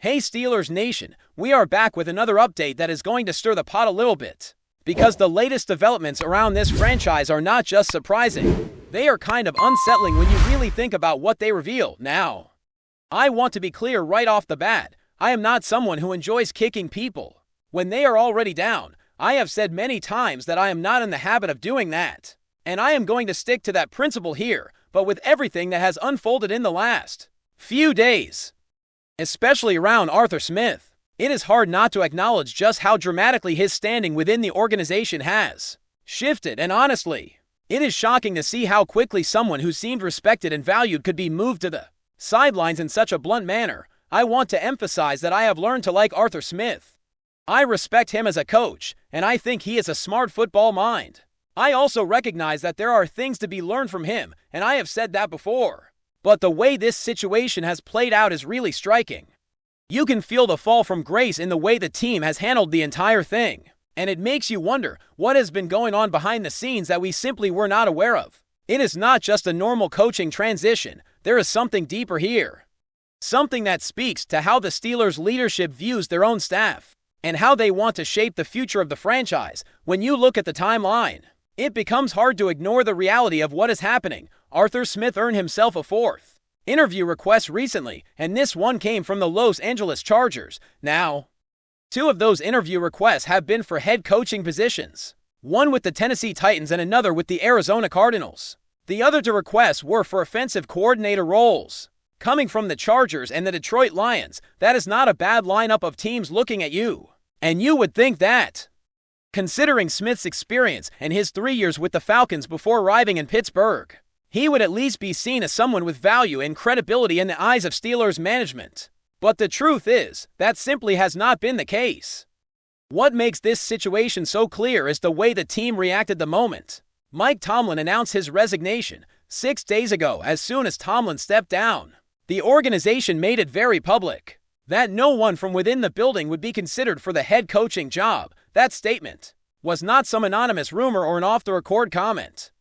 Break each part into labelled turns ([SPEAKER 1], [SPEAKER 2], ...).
[SPEAKER 1] Hey Steelers Nation, we are back with another update that is going to stir the pot a little bit. Because the latest developments around this franchise are not just surprising, they are kind of unsettling when you really think about what they reveal. Now, I want to be clear right off the bat, I am not someone who enjoys kicking people when they are already down. I have said many times that I am not in the habit of doing that, and I am going to stick to that principle here, but with everything that has unfolded in the last few days, especially around Arthur Smith, it is hard not to acknowledge just how dramatically his standing within the organization has shifted, and honestly, it is shocking to see how quickly someone who seemed respected and valued could be moved to the sidelines in such a blunt manner. I want to emphasize that I have learned to like Arthur Smith. I respect him as a coach, and I think he is a smart football mind. I also recognize that there are things to be learned from him, and I have said that before. But the way this situation has played out is really striking. You can feel the fall from grace in the way the team has handled the entire thing, and it makes you wonder what has been going on behind the scenes that we simply were not aware of. It is not just a normal coaching transition, there is something deeper here. Something that speaks to how the Steelers leadership views their own staff, and how they want to shape the future of the franchise. When you look at the timeline, it becomes hard to ignore the reality of what is happening. Arthur Smith earned himself a fourth interview request recently, and this one came from the Los Angeles Chargers. Now, two of those interview requests have been for head coaching positions, one with the Tennessee Titans and another with the Arizona Cardinals. The other two requests were for offensive coordinator roles, coming from the Chargers and the Detroit Lions. That is not a bad lineup of teams looking at you. And you would think that, considering Smith's experience and his 3 years with the Falcons before arriving in Pittsburgh, he would at least be seen as someone with value and credibility in the eyes of Steelers management. But the truth is, that simply has not been the case. What makes this situation so clear is the way the team reacted the moment Mike Tomlin announced his resignation 6 days ago. As soon as Tomlin stepped down, the organization made it very public that no one from within the building would be considered for the head coaching job. That statement was not some anonymous rumor or an off-the-record comment.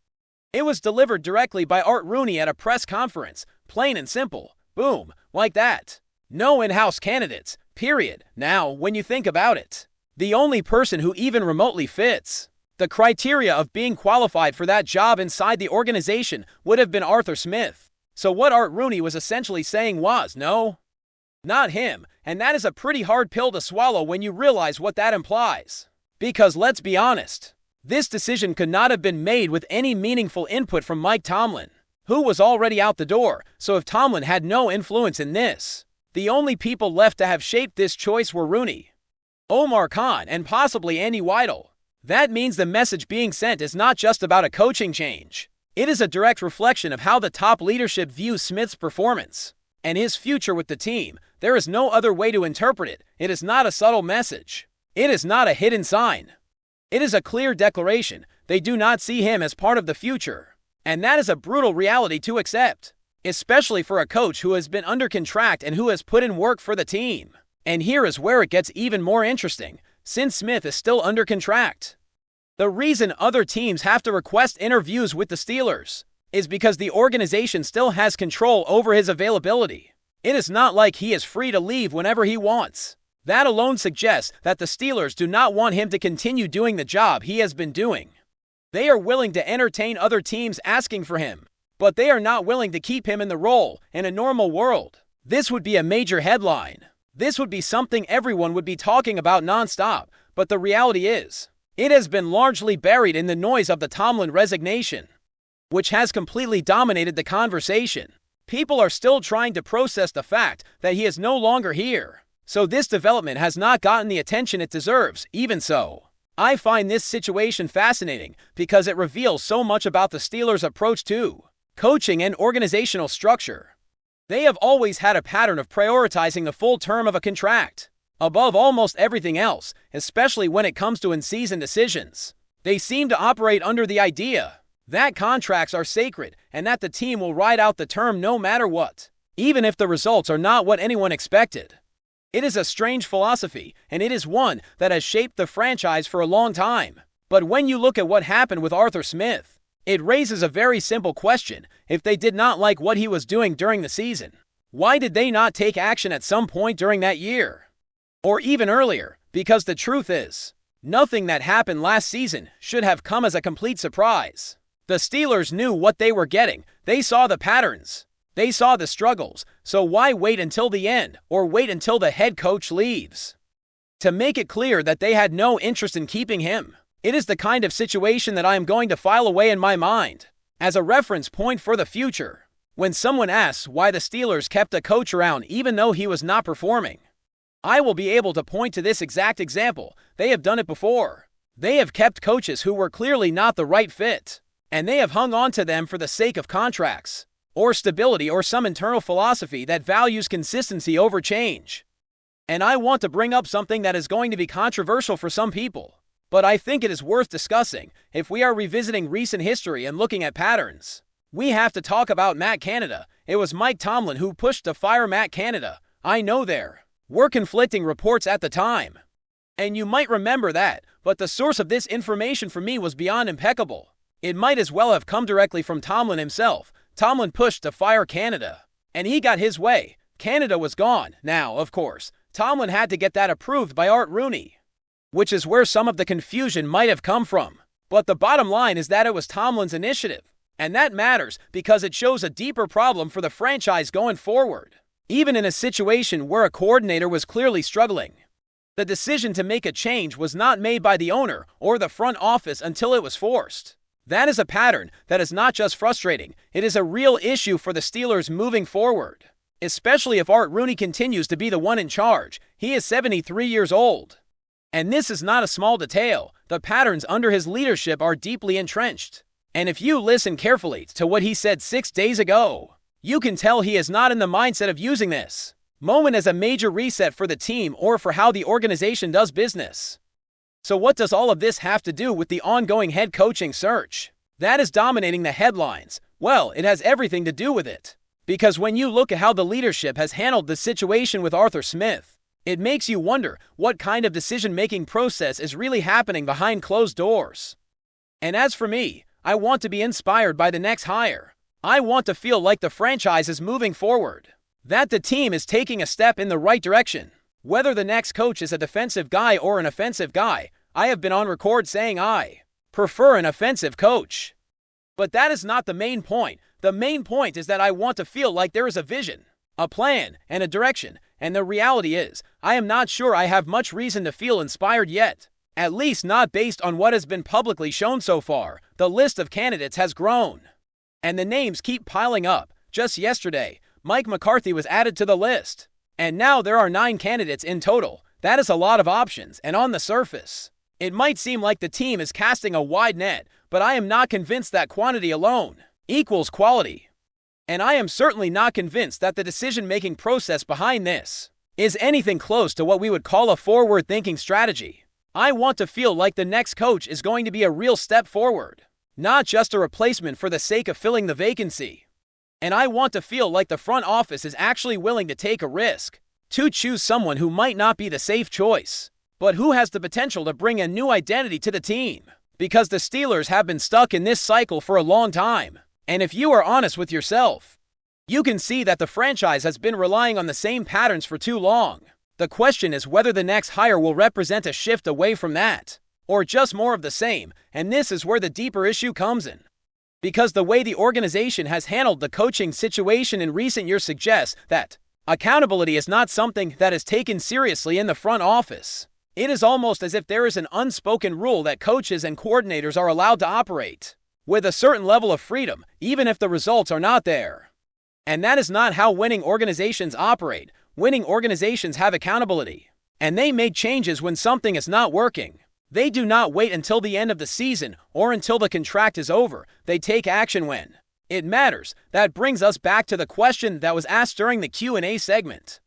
[SPEAKER 1] It was delivered directly by Art Rooney at a press conference, plain and simple. Boom, like that. No in-house candidates, period. Now, when you think about it, the only person who even remotely fits the criteria of being qualified for that job inside the organization would have been Arthur Smith. So what Art Rooney was essentially saying was, no, not him. And that is a pretty hard pill to swallow when you realize what that implies. Because let's be honest, this decision could not have been made with any meaningful input from Mike Tomlin, who was already out the door. So if Tomlin had no influence in this, the only people left to have shaped this choice were Rooney, Omar Khan, and possibly Andy Weidel. That means the message being sent is not just about a coaching change. It is a direct reflection of how the top leadership views Smith's performance and his future with the team. There is no other way to interpret it. It is not a subtle message. It is not a hidden sign. It is a clear declaration. They do not see him as part of the future. And that is a brutal reality to accept, especially for a coach who has been under contract and who has put in work for the team. And here is where it gets even more interesting. Since Smith is still under contract, the reason other teams have to request interviews with the Steelers is because the organization still has control over his availability. It is not like he is free to leave whenever he wants. That alone suggests that the Steelers do not want him to continue doing the job he has been doing. They are willing to entertain other teams asking for him, but they are not willing to keep him in the role. In a normal world, this would be a major headline. This would be something everyone would be talking about nonstop, but the reality is, it has been largely buried in the noise of the Tomlin resignation, which has completely dominated the conversation. People are still trying to process the fact that he is no longer here. So this development has not gotten the attention it deserves. Even so, I find this situation fascinating because it reveals so much about the Steelers' approach to coaching and organizational structure. They have always had a pattern of prioritizing the full term of a contract above almost everything else, especially when it comes to in-season decisions. They seem to operate under the idea that contracts are sacred and that the team will ride out the term no matter what, even if the results are not what anyone expected. It is a strange philosophy, and it is one that has shaped the franchise for a long time. But when you look at what happened with Arthur Smith, it raises a very simple question. If they did not like what he was doing during the season, Why did they not take action at some point during that year? Or even earlier? Because the truth is, nothing that happened last season should have come as a complete surprise. The Steelers knew what they were getting. They saw the patterns. They saw the struggles. So why wait until the end, or wait until the head coach leaves? To make it clear that they had no interest in keeping him. It is the kind of situation that I am going to file away in my mind as a reference point for the future. When someone asks why the Steelers kept a coach around even though he was not performing, I will be able to point to this exact example. They have done it before. They have kept coaches who were clearly not the right fit, and they have hung on to them for the sake of contracts, or stability, or some internal philosophy that values consistency over change. And I want to bring up something that is going to be controversial for some people, but I think it is worth discussing. If we are revisiting recent history and looking at patterns, we have to talk about Matt Canada. It was Mike Tomlin who pushed to fire Matt Canada. I know there were conflicting reports at the time, and you might remember that, but the source of this information for me was beyond impeccable. It might as well have come directly from Tomlin himself. Tomlin pushed to fire Canada, and he got his way. Canada was gone. Now, of course, Tomlin had to get that approved by Art Rooney, which is where some of the confusion might have come from. But the bottom line is that it was Tomlin's initiative, and that matters because it shows a deeper problem for the franchise going forward. Even in a situation where a coordinator was clearly struggling, the decision to make a change was not made by the owner or the front office until it was forced. That is a pattern that is not just frustrating, it is a real issue for the Steelers moving forward, especially if Art Rooney continues to be the one in charge. He is 73 years old. And this is not a small detail. The patterns under his leadership are deeply entrenched. And if you listen carefully to what he said 6 days ago, you can tell he is not in the mindset of using this moment as a major reset for the team or for how the organization does business. So what does all of this have to do with the ongoing head coaching search that is dominating the headlines? Well, it has everything to do with it. Because when you look at how the leadership has handled the situation with Arthur Smith, it makes you wonder what kind of decision-making process is really happening behind closed doors. And as for me, I want to be inspired by the next hire. I want to feel like the franchise is moving forward, that the team is taking a step in the right direction. Whether the next coach is a defensive guy or an offensive guy, I have been on record saying I prefer an offensive coach. But that is not the main point. The main point is that I want to feel like there is a vision, a plan, and a direction. And the reality is, I am not sure I have much reason to feel inspired yet. At least not based on what has been publicly shown so far. The list of candidates has grown, and the names keep piling up. Just yesterday, Mike McCarthy was added to the list, and now there are 9 candidates in total. That is a lot of options, and on the surface, it might seem like the team is casting a wide net, but I am not convinced that quantity alone equals quality. And I am certainly not convinced that the decision-making process behind this is anything close to what we would call a forward-thinking strategy. I want to feel like the next coach is going to be a real step forward, not just a replacement for the sake of filling the vacancy. And I want to feel like the front office is actually willing to take a risk, to choose someone who might not be the safe choice, but who has the potential to bring a new identity to the team. Because the Steelers have been stuck in this cycle for a long time. And if you are honest with yourself, you can see that the franchise has been relying on the same patterns for too long. The question is whether the next hire will represent a shift away from that, or just more of the same, and this is where the deeper issue comes in. Because the way the organization has handled the coaching situation in recent years suggests that accountability is not something that is taken seriously in the front office. It is almost as if there is an unspoken rule that coaches and coordinators are allowed to operate with a certain level of freedom, even if the results are not there. And that is not how winning organizations operate. Winning organizations have accountability, and they make changes when something is not working. They do not wait until the end of the season or until the contract is over. They take action when it matters. That brings us back to the question that was asked during the Q&A segment.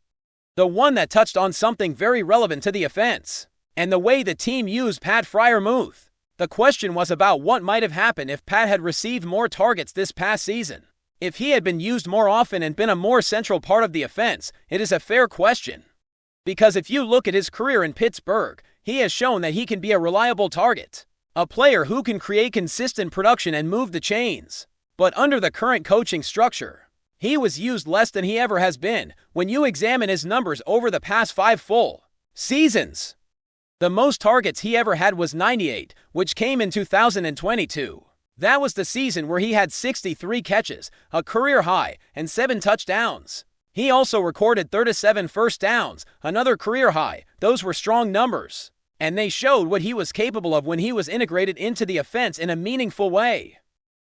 [SPEAKER 1] The one that touched on something very relevant to the offense, and the way the team used Pat Freiermuth. The question was about what might have happened if Pat had received more targets this past season. If he had been used more often and been a more central part of the offense. It is a fair question. Because if you look at his career in Pittsburgh, he has shown that he can be a reliable target, a player who can create consistent production and move the chains. But under the current coaching structure, He was used less than he ever has been when you examine his numbers over the past 5 full seasons. The most targets he ever had was 98, which came in 2022. That was the season where he had 63 catches, a career high, and 7 touchdowns. He also recorded 37 first downs, another career high. Those were strong numbers, and they showed what he was capable of when he was integrated into the offense in a meaningful way.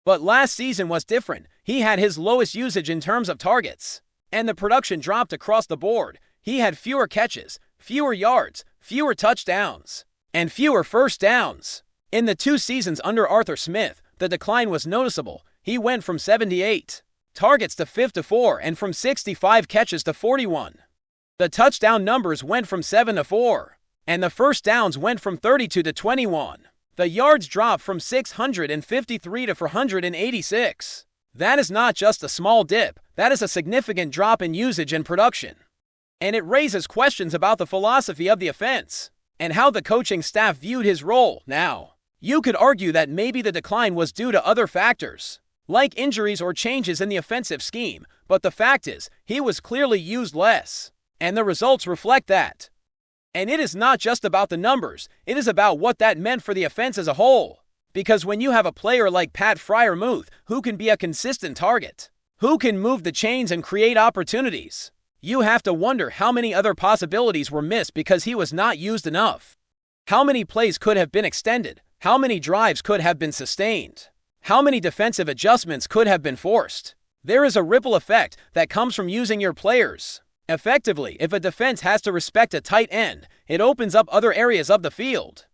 [SPEAKER 1] But last season was different. He had his lowest usage in terms of targets, and the production dropped across the board. He had fewer catches, fewer yards, fewer touchdowns, and fewer first downs. In the 2 seasons under Arthur Smith, the decline was noticeable. He went from 78 targets to 54 and from 65 catches to 41. The touchdown numbers went from 7 to 4, and the first downs went from 32 to 21. The yards dropped from 653 to 486. That is not just a small dip, that is a significant drop in usage and production. And it raises questions about the philosophy of the offense and how the coaching staff viewed his role. Now, you could argue that maybe the decline was due to other factors, like injuries or changes in the offensive scheme, but the fact is, he was clearly used less, and the results reflect that. And it is not just about the numbers, it is about what that meant for the offense as a whole. Because when you have a player like Pat Freiermuth, who can be a consistent target, who can move the chains and create opportunities, you have to wonder how many other possibilities were missed because he was not used enough. How many plays could have been extended? How many drives could have been sustained? How many defensive adjustments could have been forced? There is a ripple effect that comes from using your players effectively. If a defense has to respect a tight end, it opens up other areas of the field.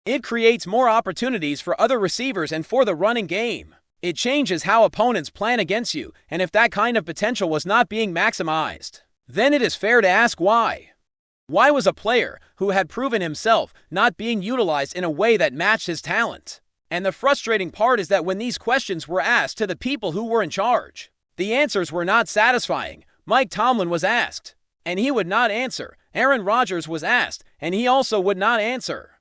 [SPEAKER 1] It creates more opportunities for other receivers and for the running game. It changes how opponents plan against you, and if that kind of potential was not being maximized, then it is fair to ask why. Why was a player who had proven himself not being utilized in a way that matched his talent? And the frustrating part is that when these questions were asked to the people who were in charge, the answers were not satisfying. Mike Tomlin was asked, and he would not answer. Aaron Rodgers was asked, and he also would not answer.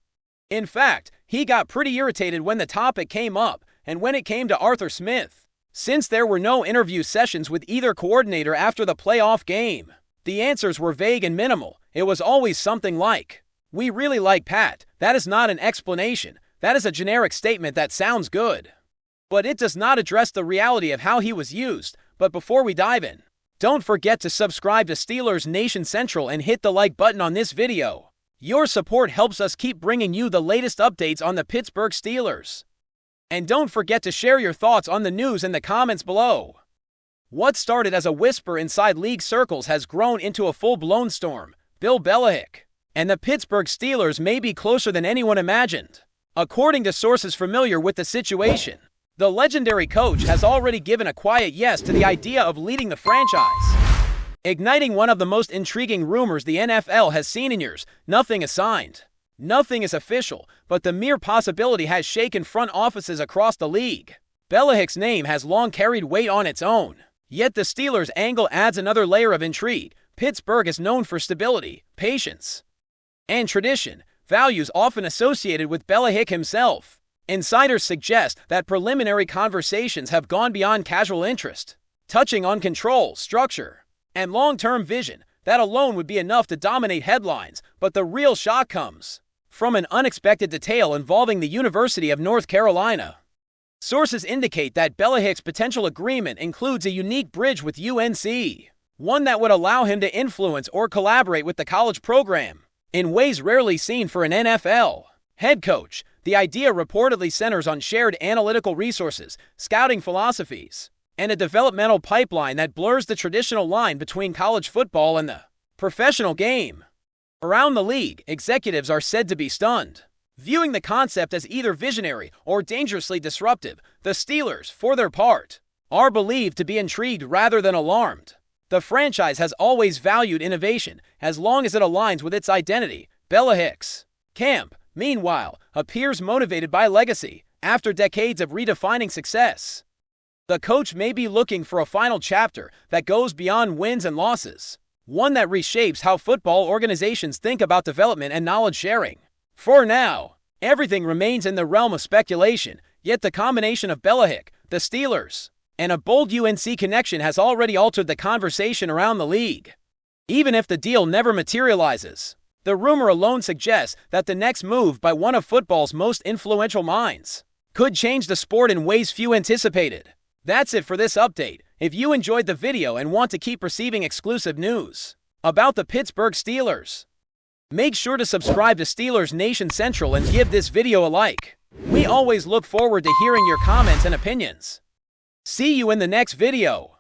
[SPEAKER 1] In fact, he got pretty irritated when the topic came up, and when it came to Arthur Smith. Since there were no interview sessions with either coordinator after the playoff game, the answers were vague and minimal. It was always something like, "We really like Pat." That is not an explanation. That is a generic statement that sounds good, but it does not address the reality of how he was used. But before we dive in, don't forget to subscribe to Steelers Nation Central and hit the like button on this video. Your support helps us keep bringing you the latest updates on the Pittsburgh Steelers. And don't forget to share your thoughts on the news in the comments below. What started as a whisper inside league circles has grown into a full-blown storm. Bill Belichick and the Pittsburgh Steelers may be closer than anyone imagined. According to sources familiar with the situation, the legendary coach has already given a quiet yes to the idea of leading the franchise, igniting one of the most intriguing rumors the NFL has seen in years. Nothing is signed, nothing is official, but the mere possibility has shaken front offices across the league. Belichick's name has long carried weight on its own, yet the Steelers' angle adds another layer of intrigue. Pittsburgh is known for stability, patience, and tradition, values often associated with Belichick himself. Insiders suggest that preliminary conversations have gone beyond casual interest, touching on control, structure, and long-term vision. That alone would be enough to dominate headlines, but the real shock comes from an unexpected detail involving the University of North Carolina. Sources indicate that Belichick's potential agreement includes a unique bridge with UNC, one that would allow him to influence or collaborate with the college program in ways rarely seen for an NFL head coach. The idea reportedly centers on shared analytical resources, scouting philosophies, and a developmental pipeline that blurs the traditional line between college football and the professional game. Around the league, executives are said to be stunned, viewing the concept as either visionary or dangerously disruptive. The Steelers, for their part, are believed to be intrigued rather than alarmed. The franchise has always valued innovation as long as it aligns with its identity. Belichick's camp, meanwhile, appears motivated by legacy. After decades of redefining success, the coach may be looking for a final chapter that goes beyond wins and losses, one that reshapes how football organizations think about development and knowledge sharing. For now, everything remains in the realm of speculation, yet the combination of Belichick, the Steelers, And a bold UNC connection has already altered the conversation around the league. Even if the deal never materializes, the rumor alone suggests that the next move by one of football's most influential minds could change the sport in ways few anticipated. That's it for this update. If you enjoyed the video and want to keep receiving exclusive news about the Pittsburgh Steelers, make sure to subscribe to Steelers Nation Central and give this video a like. We always look forward to hearing your comments and opinions. See you in the next video.